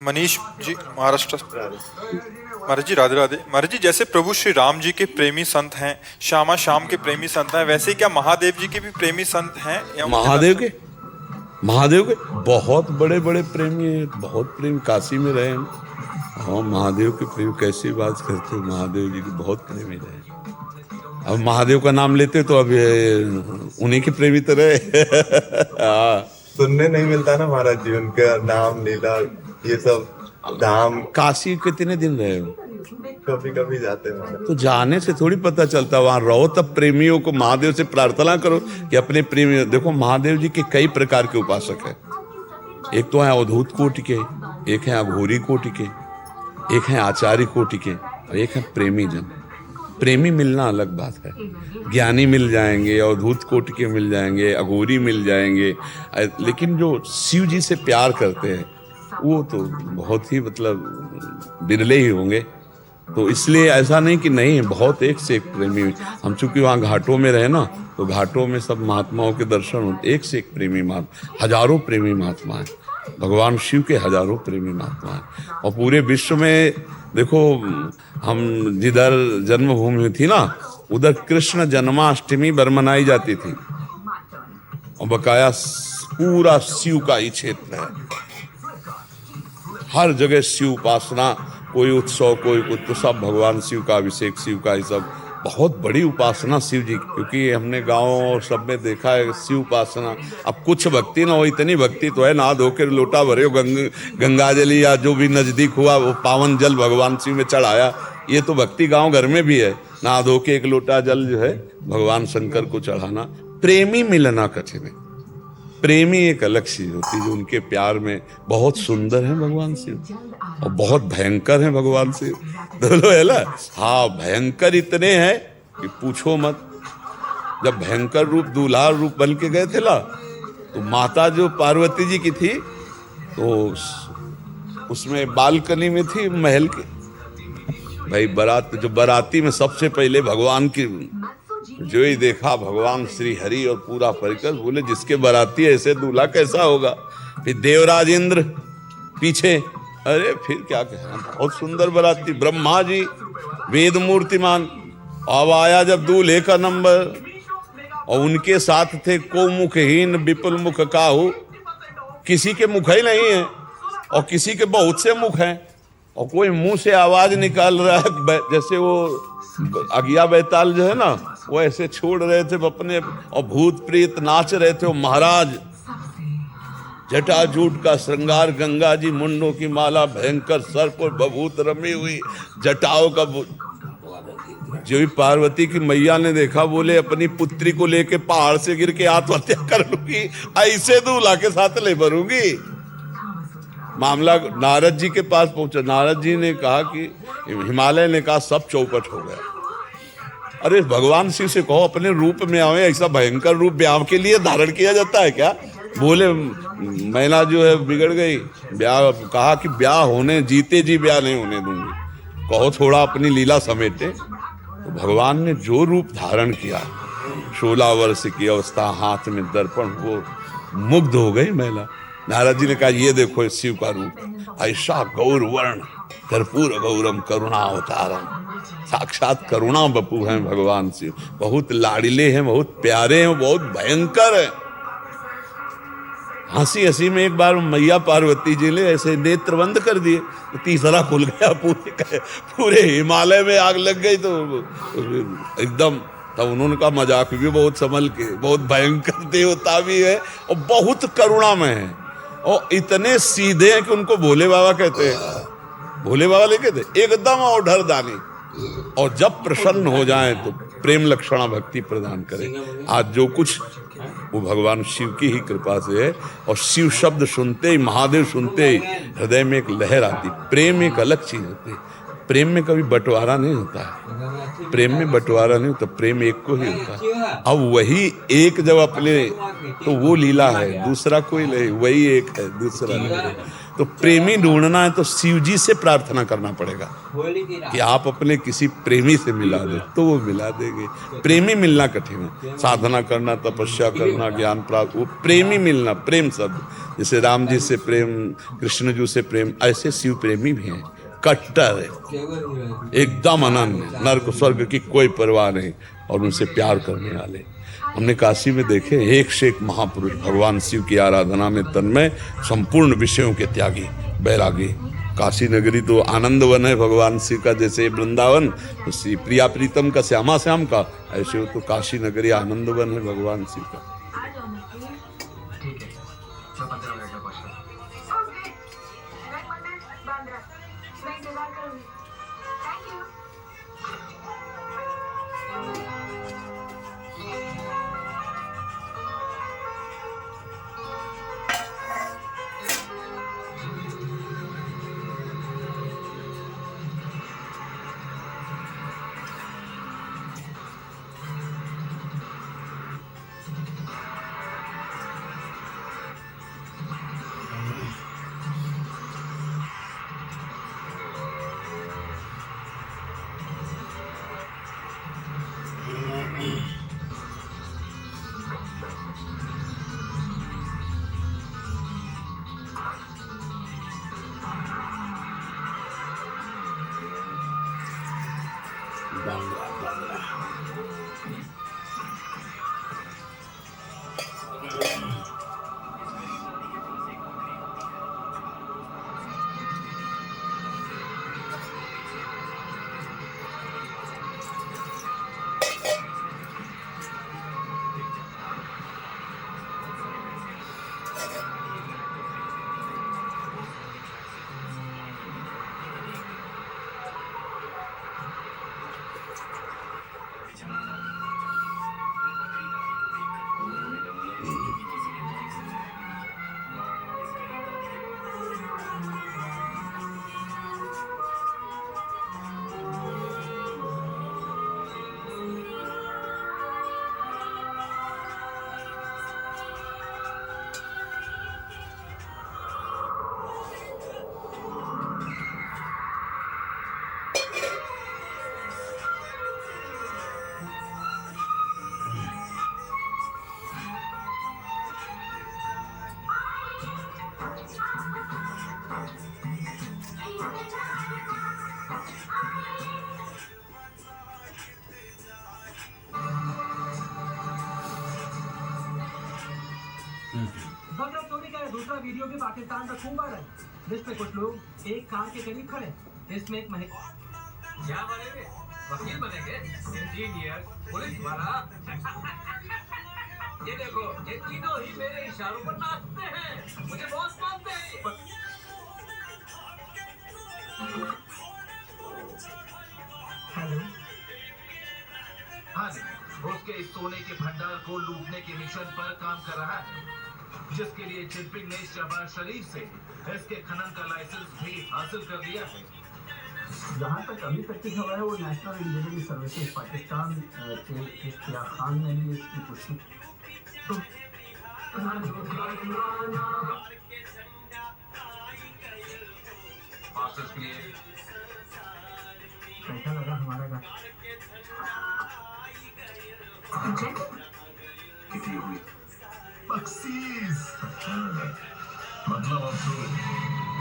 मनीष जी, महाराष्ट्र। महाराज जी राधे राधे। महाराज जी, जैसे प्रभु श्री राम जी के प्रेमी संत हैं, श्यामा श्याम के प्रेमी संत हैं, वैसे ही क्या महादेव जी के भी प्रेमी संत हैं या महादेव के बहुत बड़े बड़े प्रेमी हैं, बहुत प्रेम काशी में रहे हैं। हाँ, महादेव के प्रेम कैसी बात करते हो, महादेव जी के बहुत प्रेमी रहे। अब महादेव का नाम लेते तो अब उन्हीं के प्रेमी तो रहे। हाँ, सुनने नहीं मिलता ना महाराज जी, उनका नाम लीला ये सब धाम। काशी कितने दिन रहे हो? कभी कभी जाते हैं महाराज। तो जाने से थोड़ी पता चलता, वहां रहो तब प्रेमियों को महादेव से प्रार्थना करो कि अपने प्रेमी। देखो, महादेव जी के कई प्रकार के उपासक हैं। एक तो है अवधूत कोटि के, एक है अघोरी कोटि के, एक है आचार्य कोटि के, और एक है प्रेमी जन। प्रेमी मिलना अलग बात है, ज्ञानी मिल जाएंगे, अवधूत कोटि के मिल जाएंगे, अघोरी मिल जाएंगे, लेकिन जो शिव जी से प्यार करते हैं वो तो बहुत ही मतलब बिरले ही होंगे। तो इसलिए ऐसा नहीं कि नहीं, बहुत एक से एक प्रेमी। हम चूंकि वहाँ घाटों में रहे ना, तो घाटों में सब महात्माओं के दर्शन होते, एक से एक प्रेमी महात्मा, हजारों प्रेमी महात्मा हैं। भगवान शिव के हजारों प्रेमी महात्मा हैं। और पूरे विश्व में देखो, हम जिधर जन्मभूमि थी ना, उधर कृष्ण जन्माष्टमी मनाई जाती थी, और बकाया पूरा शिव का ही क्षेत्र है। हर जगह शिव उपासना, कोई उत्सव कोई कुछ, तो सब भगवान शिव का अभिषेक, शिव का ही सब बहुत बड़ी उपासना शिव जी। क्योंकि हमने गाँव और सब में देखा है शिव उपासना। अब कुछ भक्ति ना हो, इतनी भक्ति तो है, नहा धो के लोटा भरे हो, गंगा जल या जो भी नजदीक हुआ वो पावन जल भगवान शिव में चढ़ाया। ये तो भक्ति गांव घर में भी है, नहा धो के एक लोटा जल जो है भगवान शंकर को चढ़ाना। प्रेमी मिलना कठिन है। प्रेमी एक अलग चीज होती है, जो उनके प्यार में बहुत सुंदर है भगवान शिव, और बहुत भयंकर है भगवान शिव, दोनों है ना। हाँ, भयंकर इतने हैं कि पूछो मत। जब भयंकर रूप दूल्हा रूप बन के गए थे ना, तो माता जो पार्वती जी की थी, तो उसमें बालकनी में थी महल के। भाई बारात, जो बाराती में सबसे पहले भगवान की जो ही देखा, भगवान श्री हरि और पूरा परिकर, बोले जिसके बाराती ऐसे दूल्हा कैसा होगा। फिर देवराज इंद्र पीछे, अरे फिर क्या कहना, बहुत सुंदर बाराती, ब्रह्मा जी वेद मूर्तिमान। अब आया जब दूल्हे का नंबर, और उनके साथ थे को मुखहीन विपुल मुख काहू, किसी के मुख ही नहीं है और किसी के बहुत से मुख हैं, और कोई मुंह से आवाज निकाल रहा है, जैसे वो अगिया बैताल जो है ना, वो ऐसे छोड़ रहे थे अपने, और भूत प्रेत नाच रहे थे। महाराज जटाजूट का श्रृंगार, गंगा जी मुंडों की माला, भयंकर सर्प और बभूत रमी हुई जटाओं का। जो भी पार्वती की मैया ने देखा, बोले अपनी पुत्री को लेके पहाड़ से गिर के आत्महत्या कर लूंगी, ऐसे दूल्हा के साथ ले भरूंगी। मामला नारद जी के पास पहुंचा। नारद जी ने कहा कि हिमालय ने कहा सब चौपट हो गया। अरे भगवान शिव से कहो अपने रूप में आवे, ऐसा भयंकर रूप ब्याह के लिए धारण किया जाता है क्या? बोले मैना जो है बिगड़ गई, ब्याह कहा कि ब्याह होने, जीते जी ब्याह नहीं होने दूंगी, कहो थोड़ा अपनी लीला समेटे। तो भगवान ने जो रूप धारण किया, 16 वर्ष की अवस्था, हाथ में दर्पण, वो मुग्ध हो गई महिला। नारद जी ने कहा ये देखो शिव का रूप, ऐसा गौर वर्ण कर्पूर गौरम करुणा अवतारम, साक्षात करुणा बपू हैं भगवान शिव। बहुत लाड़िले हैं, बहुत प्यारे हैं, बहुत भयंकर हैं। हंसी हंसी में एक बार मैया पार्वती जी ने ऐसे नेत्र बंद कर दिए, तो तीसरा खुल गया, पूरे हिमालय में आग लग गई। तो एकदम तब उन्होंने कहा मजाक भी बहुत संभल के, बहुत भयंकर देवता भी है और बहुत करुणा में है, और इतने सीधे हैं कि उनको भोले बाबा कहते हैं। भोले बाबा लेके थे एकदम औढर दानी, और जब प्रसन्न हो जाए तो प्रेम लक्षणा भक्ति प्रदान करे। आज जो कुछ वो भगवान शिव की ही कृपा से है। और शिव शब्द सुनते ही, महादेव सुनते ही हृदय में एक लहर आती। प्रेम एक अलग चीज होती है। प्रेम में कभी बंटवारा नहीं होता है, प्रेम में बंटवारा नहीं होता, प्रेम एक को ही होता है। अब वही एक जब अपने, तो वो लीला है, दूसरा कोई नहीं, वही एक है, दूसरा नहीं। तो प्रेमी ढूंढना है तो शिव जी से प्रार्थना करना पड़ेगा कि आप अपने किसी प्रेमी से मिला दो, तो वो मिला देंगे। प्रेमी मिलना कठिन है, साधना करना, तपस्या करना, ज्ञान प्राप्त, वो प्रेमी मिलना, प्रेम शब्द, जैसे राम जी से प्रेम, कृष्ण जी से प्रेम, ऐसे शिव प्रेमी भी हैं, कट्टर है, एकदम अनन्य, नर्क स्वर्ग की कोई परवाह नहीं, और उनसे प्यार करने वाले। हमने काशी में देखे एक से एक महापुरुष भगवान शिव की आराधना में तन्मय, संपूर्ण विषयों के त्यागी, बैरागी। काशी नगरी तो आनंद वन है भगवान शिव का, जैसे वृंदावन तो प्रिया प्रीतम का, श्यामा श्याम का, ऐसे वो तो काशी नगरी आनंद वन है भगवान शिव का। बगैर चोरी का दूसरा वीडियो भी पाकिस्तान का खूब आ रहा है, जिसपे कुछ लोग एक कार के करीब खड़े, इसमें एक महिला। क्या बनेंगे? वकील बनेंगे, इंजीनियर, पुलिस वाला। ये देखो, ये तीनों ही मेरे इशारों पर नाचते हैं, मुझे बॉस मानते हैं। हेलो, हाँ जी, उसके इस सोने के भंडार को लूटने के मिशन पर काम कर रहा है, जिसके लिए जिनपिंग ने शहबाज शरीफ से इसके खनन का लाइसेंस भी हासिल कर लिया है। जहाँ तक अभी तक की खबर है, वो नेशनल इंजीनियरिंग सर्विसेज पाकिस्तान के इश्तियाक खान ने भी इसकी पुष्टि। कैसा लगा हमारा गाना? कितनी हुई? बख्शीश। मतलब अब तो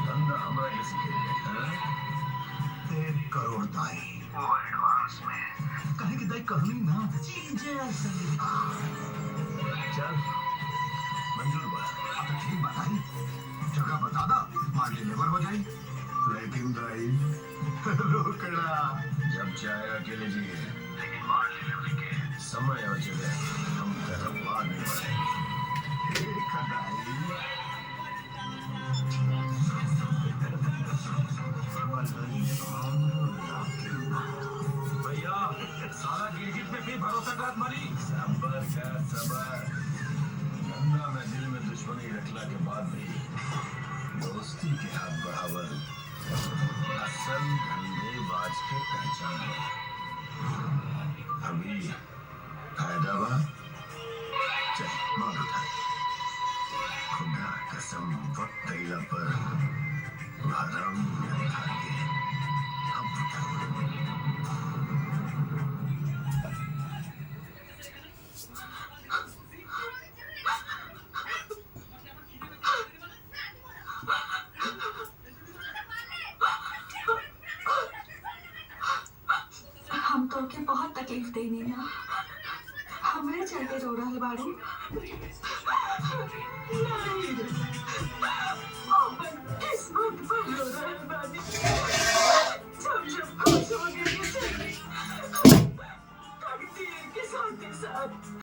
धंधा हमारे इसके लिए 1 करोड़ दाई वो एडवांस में कहे कि दाई करनी ना चीजें असली। चल मंजूर हुआ, अब तो ठीक बताई, जगह बता दा, मार लेबर हो जाए। लेकिन दाई रोकड़ा, जब चाहे अकेले जिए, लेकिन मार लेने के समय और जगह हम तरफ बाद में बढ़े। भैया सारा गिरगिट पे भी भरोसा कर मरी। सबर का सबर, गंगा में दिल में दुश्मनी रखला के बाद भी दोस्ती के हाथ बढ़ावर असल धंधेबाज के पहचान है। अभी हैदराबाद चल मार उठा, खुदा कसम वक्त पर भरम नहीं खाएंगे हम करोड़। हम तो के बहुत तकलीफ देनी ना, हमरे चलते रो रहल बाड़ू। अपन किस्मत पर रो रहल बानी। जब खुश हो गए तकदीर के साथ